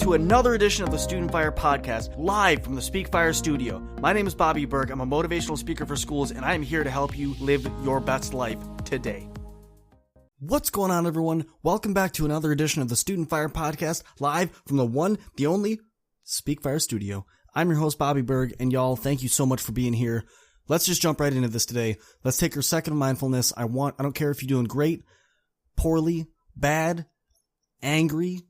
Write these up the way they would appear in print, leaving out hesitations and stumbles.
to another edition of the Student Fire Podcast, live from the Speak Fire studio. My name is Bobby Berg. I'm a motivational speaker for schools, and I'm here to help you live your best life today. What's going on, everyone? Welcome back to another edition of the Student Fire Podcast, live from the one, the only Speak Fire studio. I'm your host, Bobby Berg, and y'all, thank you so much for being here. Let's just jump right into this today. Let's take our second of mindfulness. I don't care if you're doing great, poorly, bad, angry,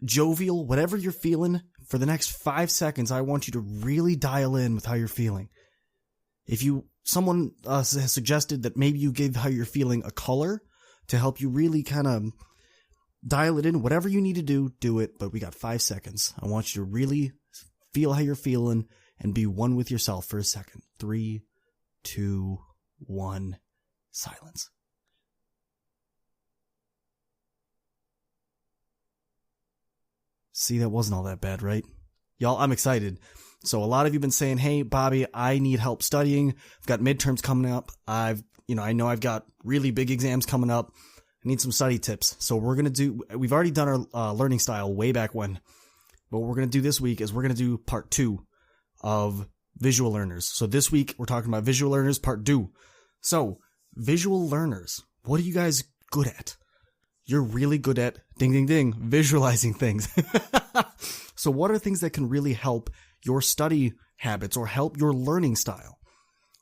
jovial, whatever you're feeling, for the next 5 seconds, I want you to really dial in with how you're feeling. If someone has suggested that maybe you give how you're feeling a color to help you really kind of dial it in, whatever you need to do it, but we got 5 seconds. I want you to really feel how you're feeling and be one with yourself for a second. 3, 2, 1, silence. See, that wasn't all that bad, right? Y'all, I'm excited. So a lot of you have been saying, hey, Bobby, I need help studying. I've got midterms coming up. I know I've got really big exams coming up. I need some study tips. So we've already done our learning style way back when. But what we're going to do this week is we're going to do part 2 of visual learners. So this week we're talking about visual learners part 2. So visual learners, what are you guys good at? You're really good at, ding, ding, ding, visualizing things. So what are things that can really help your study habits or help your learning style?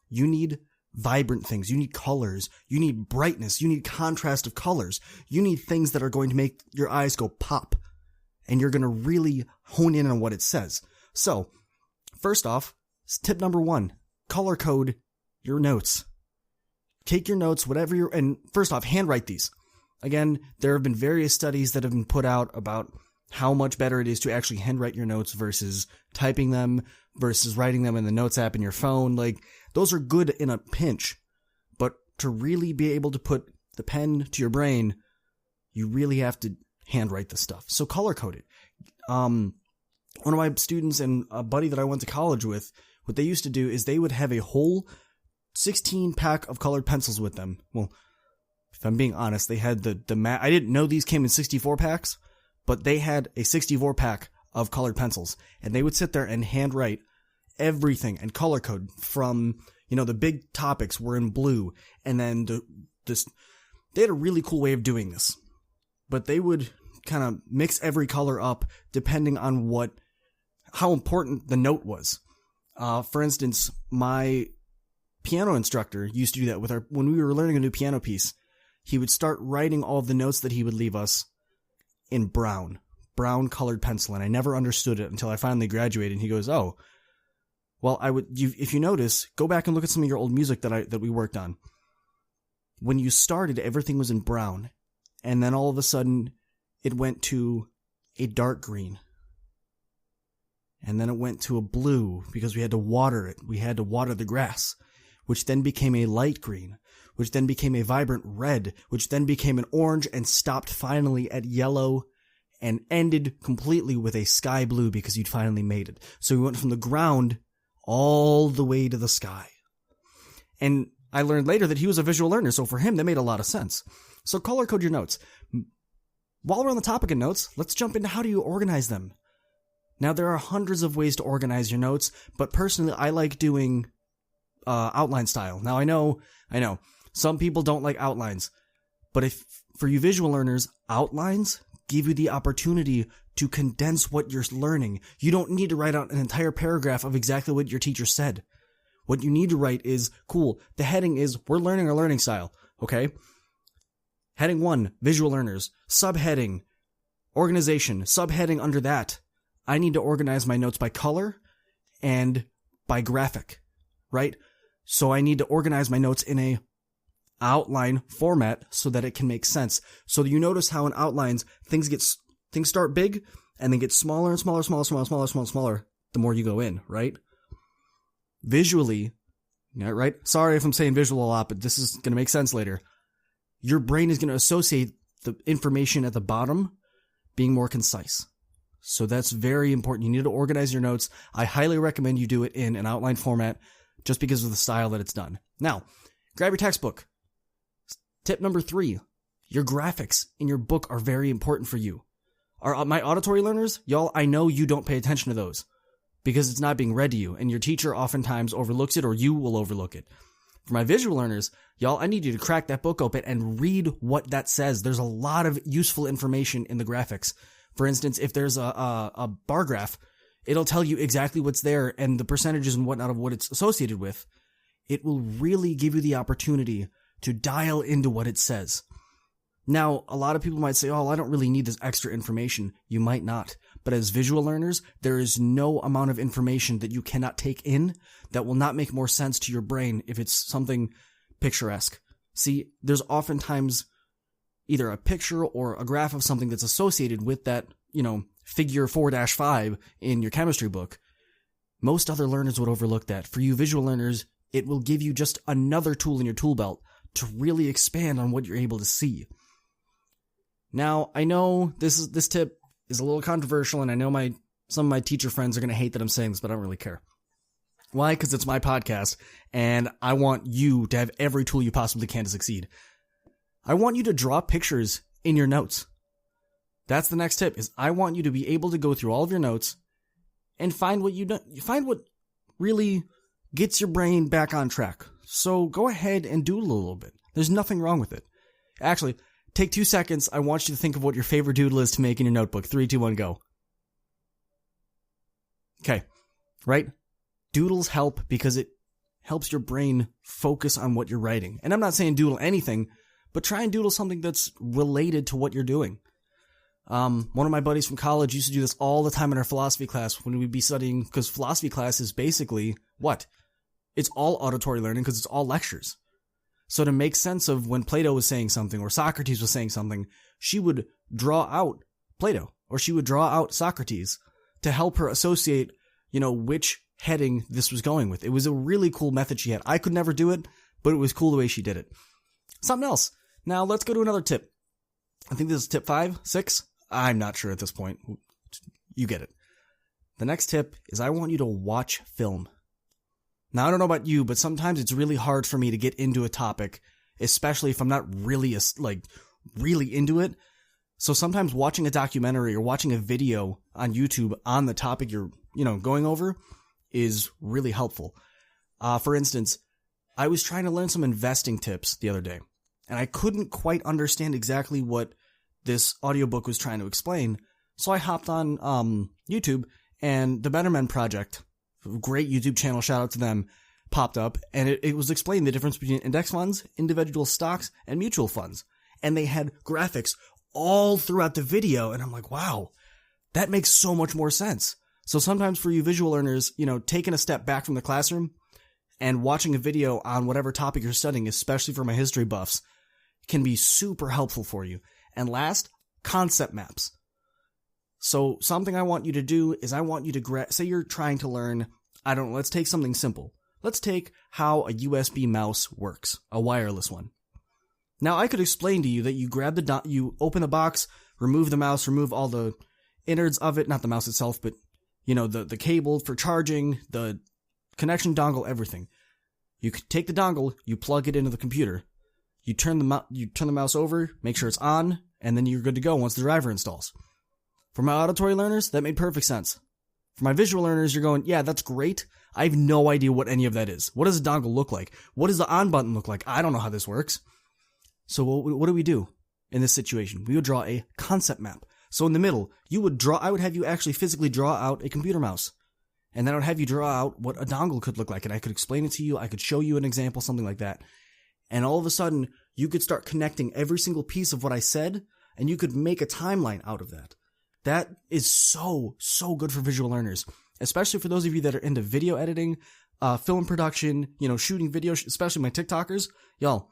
You need vibrant things. You need colors. You need brightness. You need contrast of colors. You need things that are going to make your eyes go pop. And you're going to really hone in on what it says. So, first off, tip number 1, color code your notes. Take your notes, and first off, handwrite these. Again, there have been various studies that have been put out about how much better it is to actually handwrite your notes versus typing them, versus writing them in the notes app in your phone. Like, those are good in a pinch. But to really be able to put the pen to your brain, you really have to handwrite the stuff. So color code it. One of my students and a buddy that I went to college with, what they used to do is they would have a whole 16 pack of colored pencils with them. Well, if I'm being honest, they had I didn't know these came in 64 packs, but they had a 64 pack of colored pencils, and they would sit there and handwrite everything and color code from, the big topics were in blue, and then they had a really cool way of doing this, but they would kind of mix every color up depending on how important the note was. For instance, my piano instructor used to do that when we were learning a new piano piece. He would start writing all of the notes that he would leave us in brown colored pencil. And I never understood it until I finally graduated. And he goes, oh, well, if you notice, go back and look at some of your old music that we worked on. When you started, everything was in brown. And then all of a sudden it went to a dark green. And then it went to a blue because we had to water it. We had to water the grass, which then became a light green, which then became a vibrant red, which then became an orange and stopped finally at yellow and ended completely with a sky blue because you'd finally made it. So we went from the ground all the way to the sky. And I learned later that he was a visual learner, so for him that made a lot of sense. So color code your notes. While we're on the topic of notes, let's jump into how do you organize them. Now, there are hundreds of ways to organize your notes, but personally, I like doing outline style. Now, I know, some people don't like outlines, but for you visual learners, outlines give you the opportunity to condense what you're learning. You don't need to write out an entire paragraph of exactly what your teacher said. What you need to write is, cool, the heading is, we're learning our learning style, okay? Heading 1, visual learners. Subheading, organization. Subheading under that, I need to organize my notes by color and by graphic, right? So I need to organize my notes in a outline format so that it can make sense. So you notice how in outlines, things start big and then get smaller and smaller, smaller the more you go in, right? Visually, right? Sorry if I'm saying visual a lot, but this is going to make sense later. Your brain is going to associate the information at the bottom being more concise. So that's very important. You need to organize your notes. I highly recommend you do it in an outline format just because of the style that it's done. Now, grab your textbook. Tip number 3, your graphics in your book are very important for you. My auditory learners, y'all, I know you don't pay attention to those because it's not being read to you, and your teacher oftentimes overlooks it, or you will overlook it. For my visual learners, y'all, I need you to crack that book open and read what that says. There's a lot of useful information in the graphics. For instance, if there's a bar graph, it'll tell you exactly what's there and the percentages and whatnot of what it's associated with. It will really give you the opportunity to dial into what it says. Now, a lot of people might say, oh, I don't really need this extra information. You might not. But as visual learners, there is no amount of information that you cannot take in that will not make more sense to your brain if it's something picturesque. See, there's oftentimes either a picture or a graph of something that's associated with that, figure 4-5 in your chemistry book. Most other learners would overlook that. For you visual learners, it will give you just another tool in your tool belt to really expand on what you're able to see. Now, I know this tip is a little controversial, and I know some of my teacher friends are going to hate that I'm saying this, but I don't really care. Why? Because it's my podcast, and I want you to have every tool you possibly can to succeed. I want you to draw pictures in your notes. That's the next tip, is I want you to be able to go through all of your notes and find what really gets your brain back on track. So go ahead and doodle a little bit. There's nothing wrong with it. Actually, take 2 seconds. I want you to think of what your favorite doodle is to make in your notebook. 3, 2, 1, go. Okay, right? Doodles help because it helps your brain focus on what you're writing. And I'm not saying doodle anything, but try and doodle something that's related to what you're doing. One of my buddies from college used to do this all the time in our philosophy class when we'd be studying, because philosophy class is basically what? It's all auditory learning because it's all lectures. So to make sense of when Plato was saying something or Socrates was saying something, she would draw out Plato or she would draw out Socrates to help her associate, which heading this was going with. It was a really cool method she had. I could never do it, but it was cool the way she did it. Something else. Now let's go to another tip. I think this is tip 5, 6. I'm not sure at this point. You get it. The next tip is I want you to watch film. Now, I don't know about you, but sometimes it's really hard for me to get into a topic, especially if I'm not really into it. So sometimes watching a documentary or watching a video on YouTube on the topic you're, going over is really helpful. For instance, I was trying to learn some investing tips the other day, and I couldn't quite understand exactly what this audiobook was trying to explain. So I hopped on YouTube, and the Better Men Project, great YouTube channel, shout out to them, popped up, and it was explaining the difference between index funds, individual stocks, and mutual funds. And they had graphics all throughout the video, and I'm like, wow, that makes so much more sense. So sometimes for you visual learners, taking a step back from the classroom and watching a video on whatever topic you're studying, especially for my history buffs, can be super helpful for you. And last, concept maps. So something I want you to do is I want you to say you're trying to learn, let's take something simple. Let's take how a USB mouse works, a wireless one. Now I could explain to you that you grab you open the box, remove the mouse, remove all the innards of it, not the mouse itself, but the cable for charging, the connection dongle, everything. You could take the dongle, you plug it into the computer. You turn the mouse over, make sure it's on, and then you're good to go once the driver installs. For my auditory learners, that made perfect sense. For my visual learners, you're going, yeah, that's great. I have no idea what any of that is. What does a dongle look like? What does the on button look like? I don't know how this works. So what do we do in this situation? We would draw a concept map. So in the middle, I would have you actually physically draw out a computer mouse. And then I would have you draw out what a dongle could look like. And I could explain it to you. I could show you an example, something like that. And all of a sudden, you could start connecting every single piece of what I said, and you could make a timeline out of that. That is so, so good for visual learners, especially for those of you that are into video editing, film production, shooting video, especially my TikTokers. Y'all,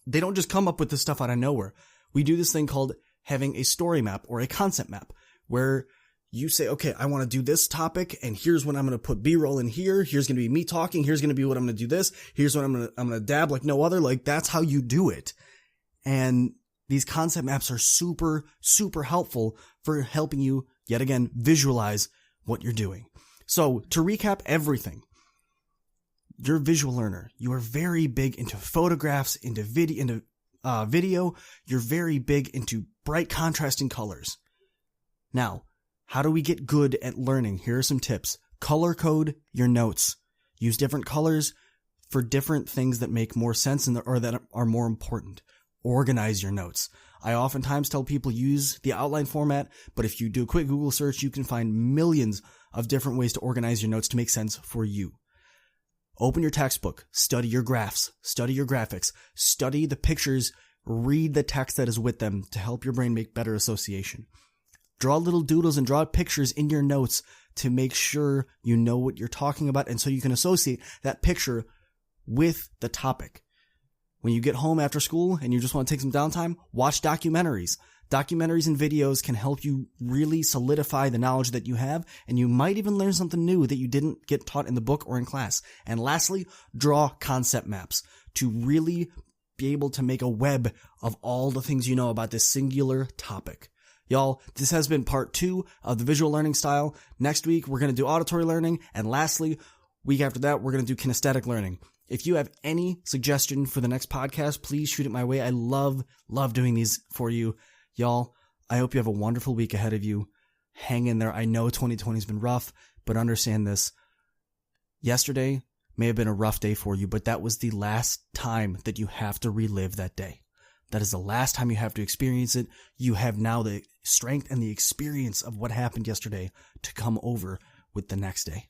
they don't just come up with this stuff out of nowhere. We do this thing called having a story map or a concept map, where you say, okay, I want to do this topic, and here's when I'm going to put B-roll in here. Here's going to be me talking. Here's going to be what I'm going to do this. Here's when I'm going to dab like no other. Like, that's how you do it. And these concept maps are super, super helpful for helping you, yet again, visualize what you're doing. So to recap everything, you're a visual learner. You are very big into photographs, into video. You're very big into bright contrasting colors. Now, how do we get good at learning? Here are some tips. Color code your notes. Use different colors for different things that make more sense or that are more important. Organize your notes. I oftentimes tell people use the outline format, but if you do a quick Google search, you can find millions of different ways to organize your notes to make sense for you. Open your textbook, study your graphs, study your graphics, study the pictures, read the text that is with them to help your brain make better association. Draw little doodles and draw pictures in your notes to make sure you know what you're talking about and so you can associate that picture with the topic. When you get home after school and you just want to take some downtime, watch documentaries. Documentaries and videos can help you really solidify the knowledge that you have, and you might even learn something new that you didn't get taught in the book or in class. And lastly, draw concept maps to really be able to make a web of all the things you know about this singular topic. Y'all, this has been part 2 of the visual learning style. Next week, we're going to do auditory learning. And lastly, week after that, we're going to do kinesthetic learning. If you have any suggestion for the next podcast, please shoot it my way. I love doing these for you. Y'all, I hope you have a wonderful week ahead of you. Hang in there. I know 2020 has been rough, but understand this. Yesterday may have been a rough day for you, but that was the last time that you have to relive that day. That is the last time you have to experience it. You have now the strength and the experience of what happened yesterday to come over with the next day.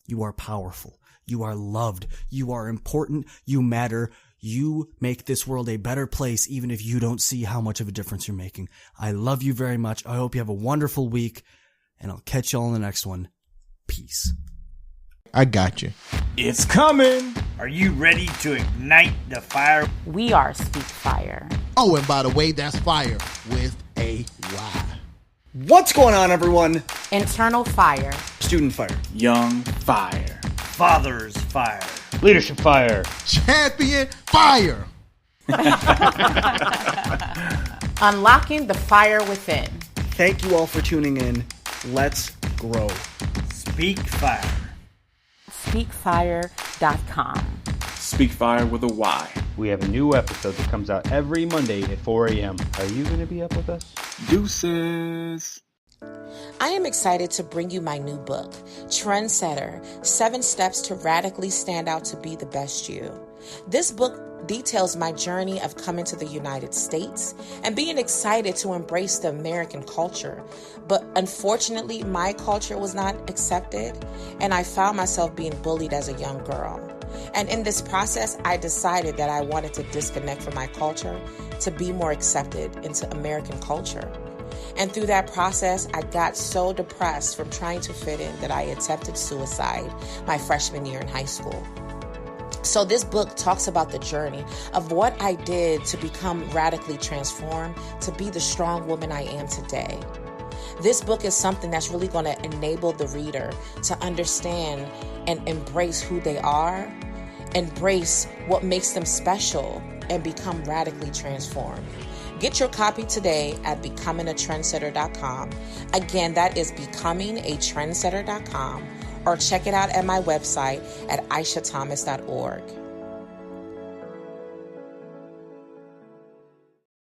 You are powerful. You are loved. You are important. You matter. You make this world a better place even if you don't see how much of a difference you're making. I love you very much. I hope you have a wonderful week, and I'll catch y'all in the next one. Peace. I got you. It's coming. Are you ready to ignite the fire? We are Speak Fire. Oh, and by the way, that's fire with a Y. What's going on, everyone? Internal fire. Student fire. Young fire. Father's fire. Leadership fire. Champion fire. Unlocking the fire within. Thank you all for tuning in. Let's grow. Speak fire. Speakfire.com. Speak Fire with a Y. We have a new episode that comes out every Monday at 4 a.m. Are you going to be up with us? Deuces. I am excited to bring you my new book, Trendsetter, 7 Steps to Radically Stand Out to Be the Best You. This book details my journey of coming to the United States and being excited to embrace the American culture. But unfortunately, my culture was not accepted, and I found myself being bullied as a young girl. And in this process, I decided that I wanted to disconnect from my culture to be more accepted into American culture. And through that process, I got so depressed from trying to fit in that I attempted suicide my freshman year in high school. So this book talks about the journey of what I did to become radically transformed, to be the strong woman I am today. This book is something that's really going to enable the reader to understand and embrace who they are, embrace what makes them special, and become radically transformed. Get your copy today at becomingatrendsetter.com. Again, that is becomingatrendsetter.com, or check it out at my website at aishathomas.org.